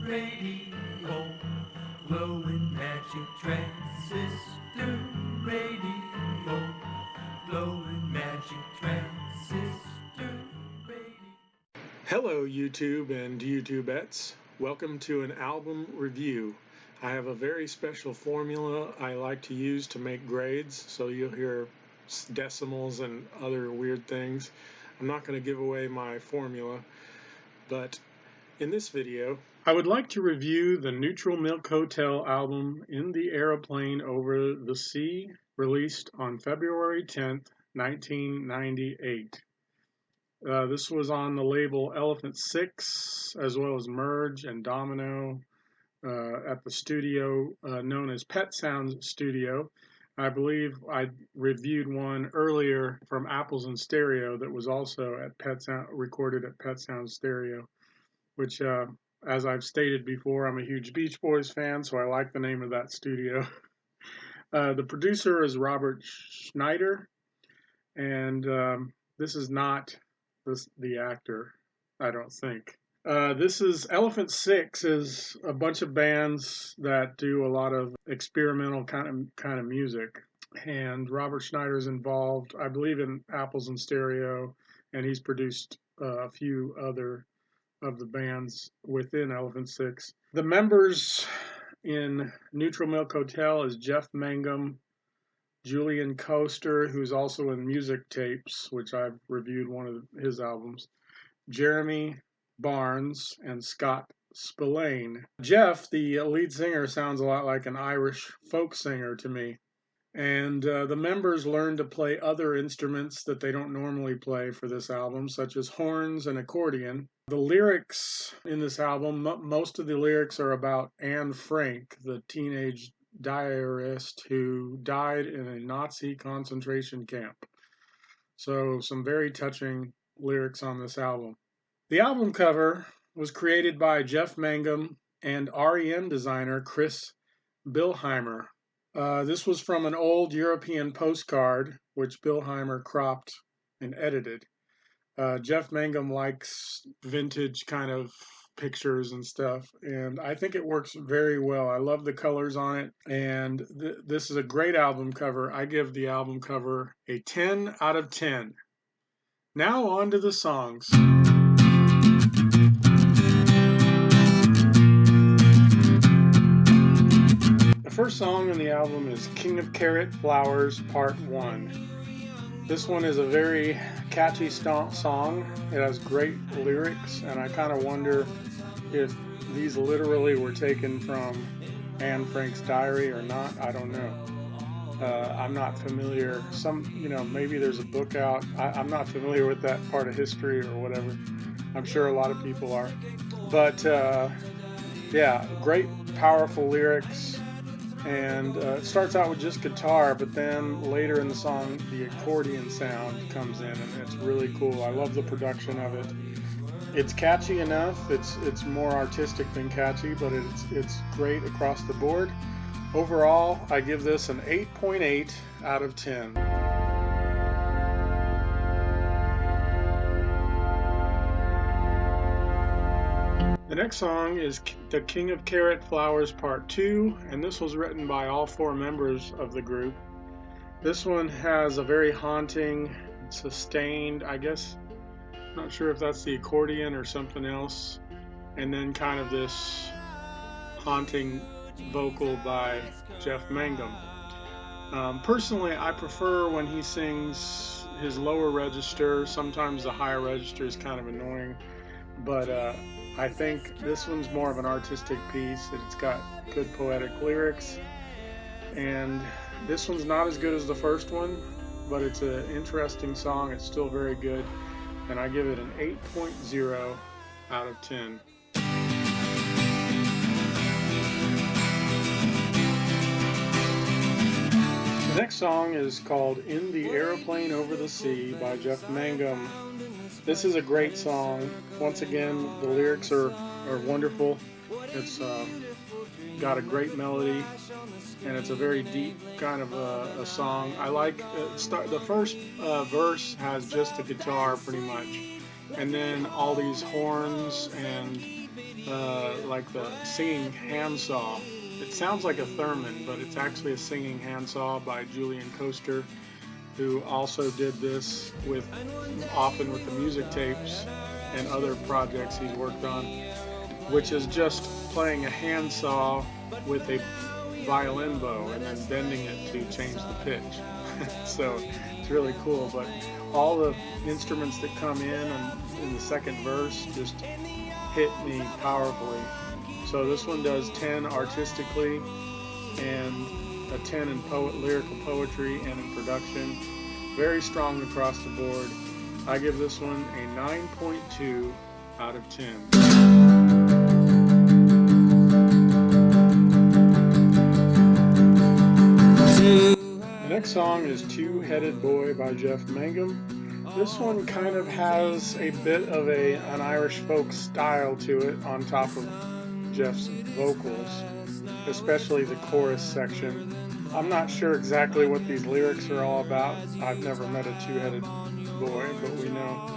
radio, glowing magic transistor radio, glowing magic transistor radio. Hello YouTube and YouTubettes. Welcome to an album review. I have a very special formula I like to use to make grades, so you'll hear decimals and other weird things. I'm not going to give away my formula, but in this video I would like to review the Neutral Milk Hotel album In the Aeroplane Over the Sea, released on February 10th, 1998. This was on the label Elephant Six, as well as Merge and Domino, at the studio known as Pet Sounds Studio. I believe I reviewed one earlier from Apples and Stereo that was also at recorded at Pet Sounds Stereo, which, as I've stated before, I'm a huge Beach Boys fan, so I like the name of that studio. The producer is Robert Schneider, and this is not the actor, I don't think. This is Elephant Six is a bunch of bands that do a lot of experimental kind of music, and Robert Schneider's involved, I believe, in Apples and Stereo, and he's produced a few other of the bands within Elephant Six. The members in Neutral Milk Hotel is Jeff Mangum, Julian Coaster, who's also in Music Tapes, which I've reviewed one of his albums, Jeremy Barnes, and Scott Spillane. Jeff, the lead singer, sounds a lot like an Irish folk singer to me. And the members learn to play other instruments that they don't normally play for this album, such as horns and accordion. The lyrics in this album, most of the lyrics are about Anne Frank, the teenage diarist who died in a Nazi concentration camp. So some very touching lyrics on this album. The album cover was created by Jeff Mangum and REM designer Chris Billheimer. This was from an old European postcard, which Billheimer cropped and edited. Jeff Mangum likes vintage kind of pictures and stuff, and I think it works very well. I love the colors on it, and this is a great album cover. I give the album cover a 10 out of 10. Now on to the songs. The first song on the album is King of Carrot Flowers Part 1. This one is a very catchy song. It has great lyrics, and I kind of wonder if these literally were taken from Anne Frank's diary or not. I don't know. I'm not familiar. Maybe there's a book out. I'm not familiar with that part of history or whatever. I'm sure a lot of people are. But yeah, great, powerful lyrics. And it starts out with just guitar, but then later in the song, the accordion sound comes in, and it's really cool. I love the production of it. It's catchy enough. It's more artistic than catchy, but it's great across the board. Overall, I give this an 8.8 out of 10. The next song is The King of Carrot Flowers Part 2, and this was written by all four members of the group. This one has a very haunting, sustained, I guess, not sure if that's the accordion or something else, and then kind of this haunting vocal by Jeff Mangum. Personally, I prefer when he sings his lower register. Sometimes the higher register is kind of annoying, but I think this one's more of an artistic piece. It's got good poetic lyrics, and this one's not as good as the first one, but it's an interesting song. It's still very good, and I give it an 8.0 out of 10. The next song is called In the Aeroplane Over the Sea by Jeff Mangum. This is a great song. Once again, the lyrics are wonderful. It's got a great melody, and it's a very deep kind of a song. I like the first verse has just the guitar pretty much, and then all these horns and like the singing handsaw. It sounds like a theremin, but it's actually a singing handsaw by Julian Coaster, who also did this often with the music tapes and other projects he's worked on, which is just playing a handsaw with a violin bow and then bending it to change the pitch. So it's really cool, but all the instruments that come in the second verse just hit me powerfully. So this one does 10 artistically and a 10 in lyrical poetry and in production. Very strong across the board. I give this one a 9.2 out of 10. The next song is Two-Headed Boy by Jeff Mangum. This one kind of has a bit of an Irish folk style to it on top of Jeff's vocals, especially the chorus section. I'm not sure exactly what these lyrics are all about. I've never met a two-headed boy, but we know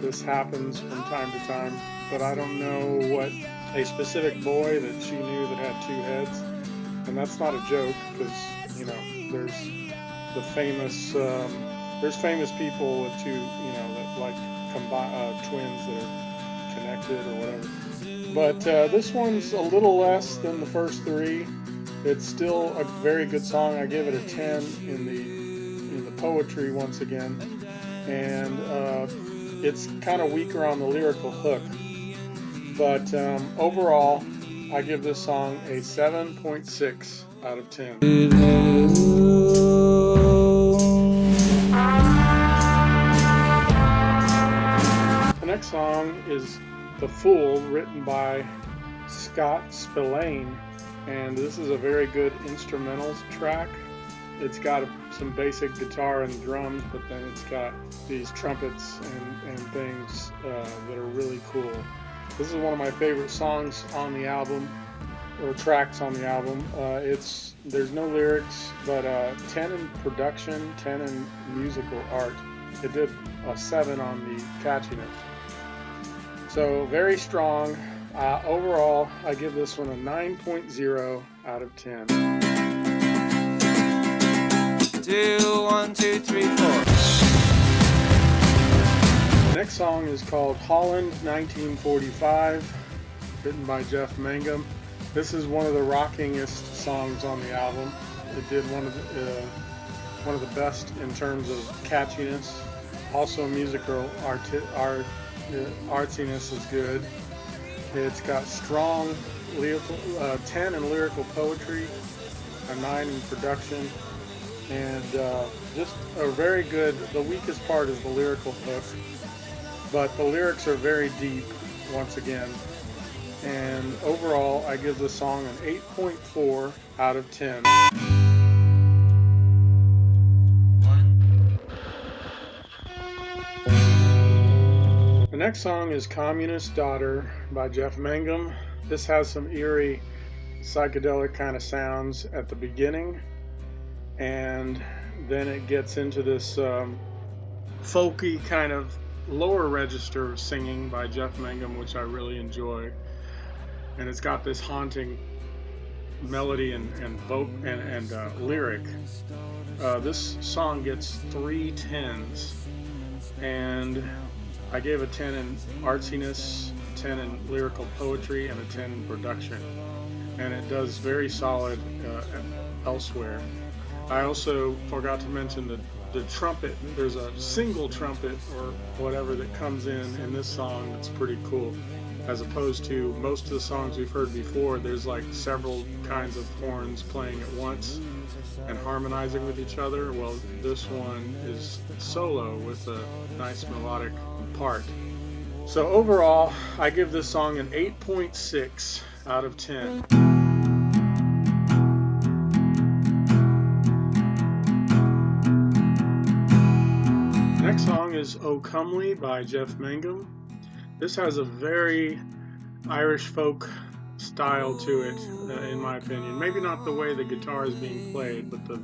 this happens from time to time. But I don't know what a specific boy that she knew that had two heads. And that's not a joke, because, you know, there's the famous, there's famous people with two, you know, that like twins that are connected or whatever. But this one's a little less than the first three. It's still a very good song. I give it a 10 in the poetry once again, and it's kind of weaker on the lyrical hook. But overall, I give this song a 7.6 out of 10. The next song is The Fool, written by Scott Spillane, and this is a very good instrumentals track. It's got some basic guitar and drums, but then it's got these trumpets and things that are really cool. This is one of my favorite songs on the album, or tracks on the album. There's no lyrics, but 10 in production, 10 in musical art. It did a 7 on the catchiness. So very strong. Overall, I give this one a 9.0 out of 10. 2, 1, 2, 3, 4. The next song is called Holland 1945, written by Jeff Mangum. This is one of the rockingest songs on the album. It did one of the best in terms of catchiness. Also, musical artsiness is good. It's got strong 10 in lyrical poetry, a 9 in production, and just a very good. The weakest part is the lyrical hook, but the lyrics are very deep once again. And overall, I give the song an 8.4 out of 10. The next song is Communist Daughter by Jeff Mangum. This has some eerie psychedelic kind of sounds at the beginning, and then it gets into this folky kind of lower register singing by Jeff Mangum, which I really enjoy. And it's got this haunting melody and lyric. This song gets 3 10s, and I gave a 10 in artsiness, 10 in lyrical poetry, and a 10 in production. And it does very solid elsewhere. I also forgot to mention the trumpet. There's a single trumpet or whatever that comes in this song that's pretty cool. As opposed to most of the songs we've heard before, there's like several kinds of horns playing at once and harmonizing with each other. Well, this one is solo with a nice melodic part. So overall, I give this song an 8.6 out of 10. Next song is O Comely by Jeff Mangum. This has a very Irish folk style to it, in my opinion. Maybe not the way the guitar is being played, but the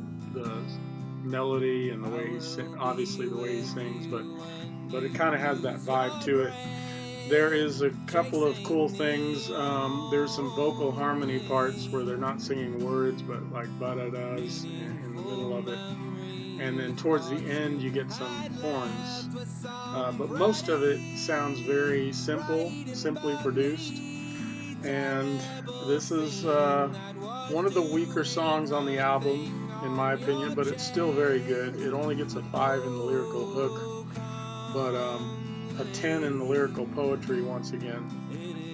melody and the way obviously the way he sings, but it kind of has that vibe to it. There is a couple of cool things. There's some vocal harmony parts where they're not singing words, but like Bada does in the middle of it. And then towards the end, you get some horns. But most of it sounds very simply produced. And this is one of the weaker songs on the album, in my opinion, but it's still very good. It only gets a 5 in the lyrical hook, but a 10 in the lyrical poetry once again.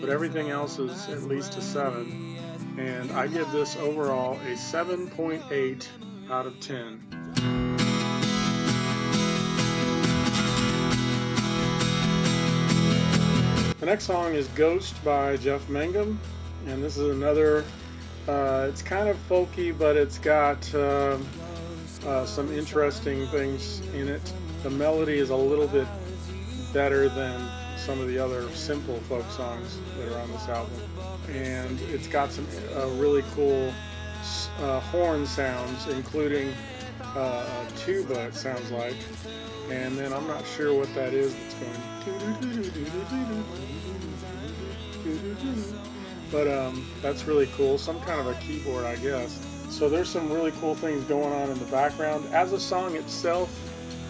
But everything else is at least a 7. And I give this overall a 7.8 out of 10. The next song is Ghost by Jeff Mangum, and this is another, it's kind of folky, but it's got some interesting things in it. The melody is a little bit better than some of the other simple folk songs that are on this album, and it's got some really cool horn sounds, including a tuba, it sounds like, and then I'm not sure what that is that's going, but that's really cool, some kind of a keyboard, I guess. So there's some really cool things going on in the background. As a song itself,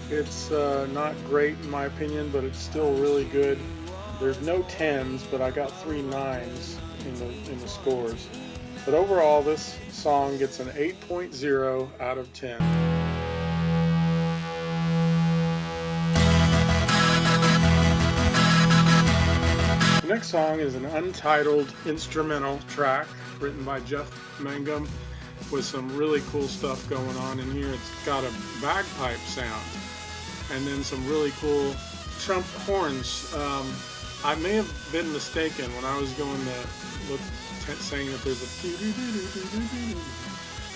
it's not great in my opinion, but it's still really good. There's no 10s, but I got 3 9s in the scores. But overall, this song gets an 8.0 out of 10. The next song is an Untitled instrumental track written by Jeff Mangum with some really cool stuff going on in here. It's got a bagpipe sound and then some really cool trump horns. I may have been mistaken when I was going to look, saying that there's a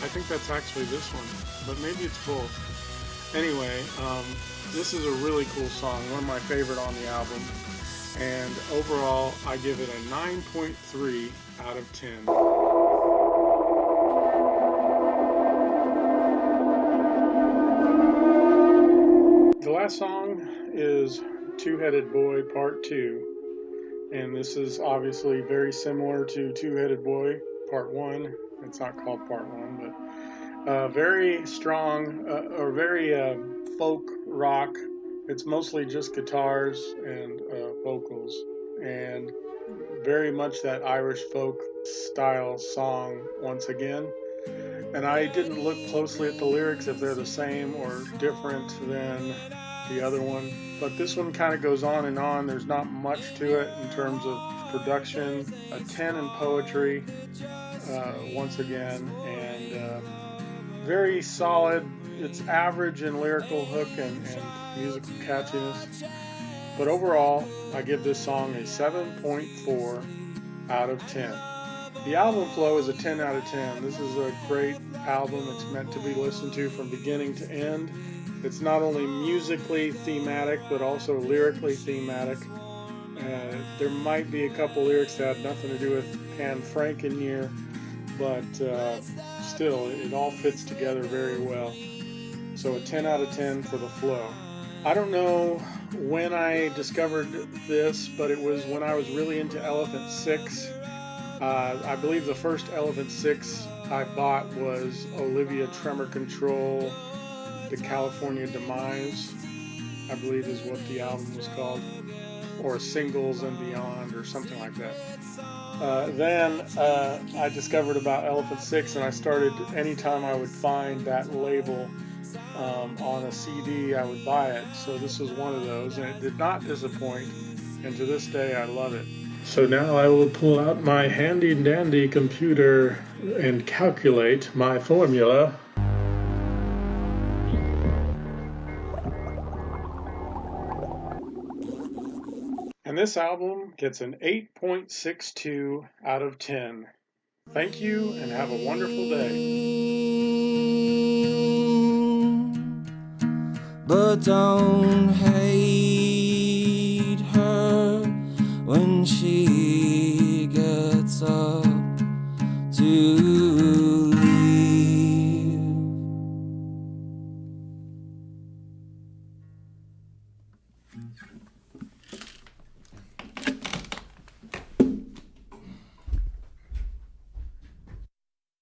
I think that's actually this one, but maybe it's both. Anyway, this is a really cool song, one of my favorite on the album. And overall, I give it a 9.3 out of 10. The last song is Two-Headed Boy Part 2. And this is obviously very similar to Two-Headed Boy Part 1. It's not called Part 1, but very strong, or very folk rock. It's mostly just guitars and vocals, and very much that Irish folk style song once again. And I didn't look closely at the lyrics if they're the same or different than the other one, but this one kind of goes on and on. There's not much to it in terms of production. A 10 in poetry once again, and very solid. It's average in lyrical hook and musical catchiness, but overall I give this song a 7.4 out of 10. The album flow is a 10 out of 10. This is a great album. It's meant to be listened to from beginning to end. It's not only musically thematic but also lyrically thematic. There might be a couple lyrics that have nothing to do with Anne Frank in here, but still it all fits together very well. So a 10 out of 10 for the flow. I don't know when I discovered this, but it was when I was really into Elephant 6. I believe the first Elephant 6 I bought was Olivia Tremor Control, The California Demise, I believe is what the album was called, or Singles and Beyond or something like that. Then I discovered about Elephant 6, and I started, anytime I would find that label on a CD, I would buy it. So this was one of those, and it did not disappoint, and to this day I love it. So now I will pull out my handy dandy computer and calculate my formula. And this album gets an 8.62 out of 10. Thank you and have a wonderful day. But don't hate her when she